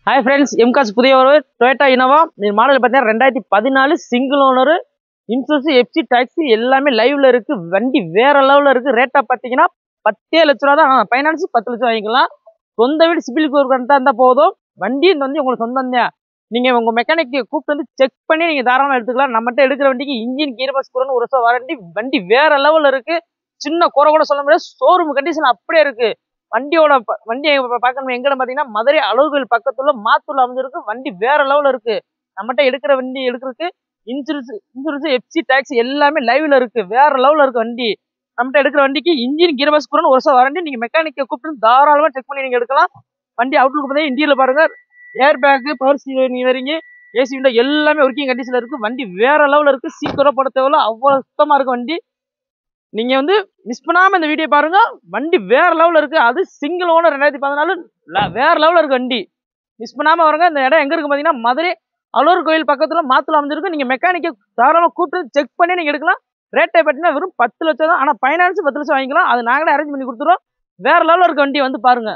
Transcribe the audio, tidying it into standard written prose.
Hi friends, எம்காஸ் புதிய ஒரு Toyota Innova model பார்த்தீங்கன்னா 2014 single owner, insurance, FC taxi எல்லாமே லைவ்ல இருக்கு. வண்டி வேற லெவலில் இருக்கு. ரேட்டா பார்த்தீங்கன்னா 10 லட்ச ரூபா தான். ஃபைனான்ஸ் 10 லட்சம் வாங்கிக்கலாம். சொந்த வீடு சிபில் ஸ்கோர் கரெக்டாக இருந்தால் போதும். வண்டி இந்த வந்து உங்களுக்கு சொந்தம் தான். நீங்கள் உங்கள் மெக்கானிக் கூப்பிட்டு வந்து செக் பண்ணி நீங்கள் தாராளமாக எடுத்துக்கலாம். நம்மகிட்ட எடுக்கிற வண்டிக்கு இன்ஜின் கீர் பாக்ஸ் கூட 1 வருஷம் வாரண்டி. வண்டி வேற லெவலில் இருக்கு. சின்ன குறை கூட சொல்ல முடியாது. ஷோரூம் கண்டிஷன் அப்படியே இருக்கு. வண்டி பார்க்கணும் எங்கன்னு பார்த்தீங்கன்னா மதுரை அழகுகள் பக்கத்துல மாத்தூர்ல அமைஞ்சிருக்கு. வண்டி வேற லெவலில் இருக்கு. நம்மகிட்ட எடுக்கிற வண்டி எடுக்கிறதுக்கு இன்சூரன்ஸ் எஃப்சி டாக்ஸி எல்லாமே லைவ்ல இருக்கு. வேற லெவலில் இருக்கு வண்டி. நம்மகிட்ட எடுக்கிற வண்டிக்கு இன்ஜின் கீர் பாக்ஸ் கூட 1 வருஷம் வாரண்டி. நீங்க மெக்கானிக்கை கூப்பிட்டு தாராளமா செக் பண்ணி நீங்க எடுக்கலாம். வண்டி அவுட்லுக் பார்த்தீங்கன்னா இன்டீரியர் பாருங்க. Air bag, power steering, AC window எல்லாமே ஒர்க்கிங் கண்டிஷன்ல இருக்கு. வண்டி வேற லெவலில் இருக்கு. சீக்கிரம் போட தேவையில்ல, அவ்வளவு சுத்தமா இருக்கு வண்டி. நீங்க வந்து மிஸ் பண்ணாம இந்த வீடியோ பாருங்க. வண்டி வேற லெவலில் இருக்கு. அது சிங்கிள் ஓனர் 2014 வேற லெவலில் இருக்கு வண்டி. மிஸ் பண்ணாம வருங்க. இந்த இடம் எங்க இருக்கு பாத்தீங்கன்னா மதுரை அலூர் கோயில் பக்கத்துல மாத்துல அமைஞ்சிருக்கு. நீங்க மெக்கானிக்கை தாராளமா கூப்பிட்டு செக் பண்ணி நீங்க எடுக்கலாம். ரேட்டை பார்த்தீங்கன்னா வெறும் 10 லட்சம் தான். ஆனா ஃபைனான்ஸ் 10 லட்சம் வாங்கிக்கலாம். அது நாங்களே அரேஞ்ச் பண்ணி கொடுத்துருவோம். வேற லெவலில் இருக்க வண்டி வந்து பாருங்க.